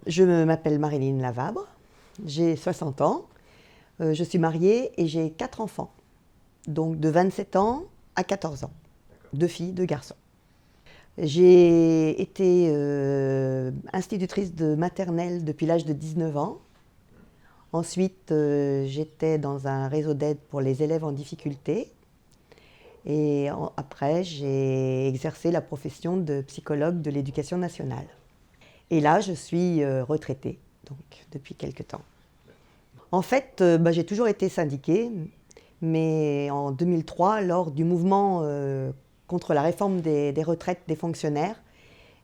Je m'appelle Maryline Lavabre, j'ai 60 ans, je suis mariée et j'ai 4 enfants, donc de 27 ans à 14 ans, 2 filles, 2 garçons. J'ai été institutrice de maternelle depuis l'âge de 19 ans. Ensuite, j'étais dans un réseau d'aide pour les élèves en difficulté. Et après, j'ai exercé la profession de psychologue de l'éducation nationale. Et là, je suis retraitée, donc, depuis quelque temps. En fait, j'ai toujours été syndiquée, mais en 2003, lors du mouvement contre la réforme des retraites des fonctionnaires,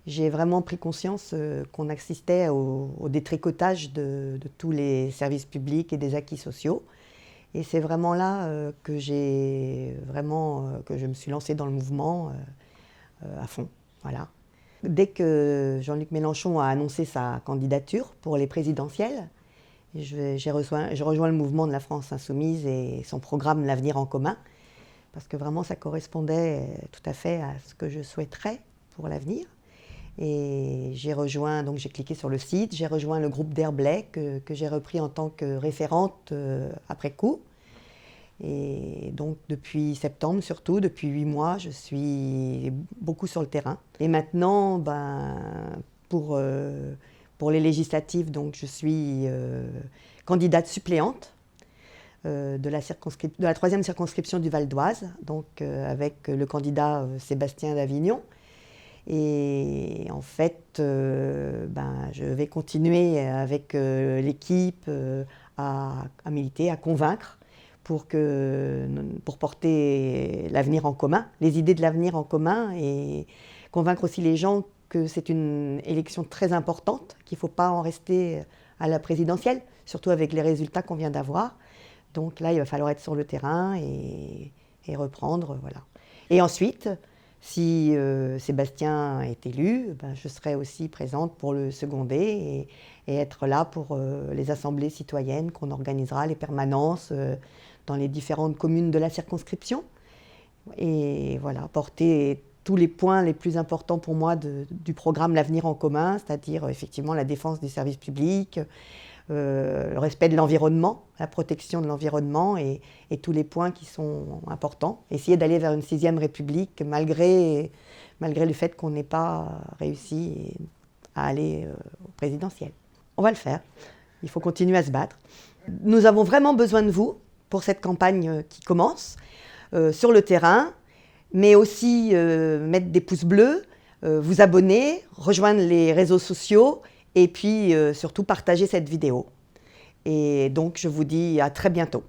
j'ai vraiment pris conscience qu'on assistait au détricotage de tous les services publics et des acquis sociaux. Et c'est vraiment là que je me suis lancée dans le mouvement à fond. Voilà. Dès que Jean-Luc Mélenchon a annoncé sa candidature pour les présidentielles, je rejoins le mouvement de la France Insoumise et son programme L'Avenir en commun, parce que vraiment ça correspondait tout à fait à ce que je souhaiterais pour l'avenir. Et j'ai cliqué sur le site, j'ai rejoint le groupe d'Herblay que j'ai repris en tant que référente après coup. Et donc depuis septembre, surtout depuis 8 mois, je suis beaucoup sur le terrain. Et maintenant, pour les législatives, donc, je suis candidate suppléante de la 3e circonscription du Val d'Oise, donc avec le candidat Sébastien d'Avignon. Et en fait, je vais continuer avec l'équipe à militer, à convaincre pour porter l'avenir en commun, les idées de l'avenir en commun, et convaincre aussi les gens que c'est une élection très importante, qu'il ne faut pas en rester à la présidentielle, surtout avec les résultats qu'on vient d'avoir. Donc là, il va falloir être sur le terrain et reprendre, voilà. Et ensuite, si Sébastien est élu, je serai aussi présente pour le seconder et être là pour les assemblées citoyennes qu'on organisera, les permanences dans les différentes communes de la circonscription. Et voilà, porter tous les points les plus importants pour moi du programme L'Avenir en commun, c'est-à-dire effectivement la défense des services publics, le respect de l'environnement, la protection de l'environnement et tous les points qui sont importants. Essayer d'aller vers une 6e République malgré le fait qu'on n'ait pas réussi à aller au présidentiel. On va le faire. Il faut continuer à se battre. Nous avons vraiment besoin de vous pour cette campagne qui commence sur le terrain, mais aussi mettre des pouces bleus, vous abonner, rejoindre les réseaux sociaux et puis surtout partager cette vidéo. Et donc je vous dis à très bientôt.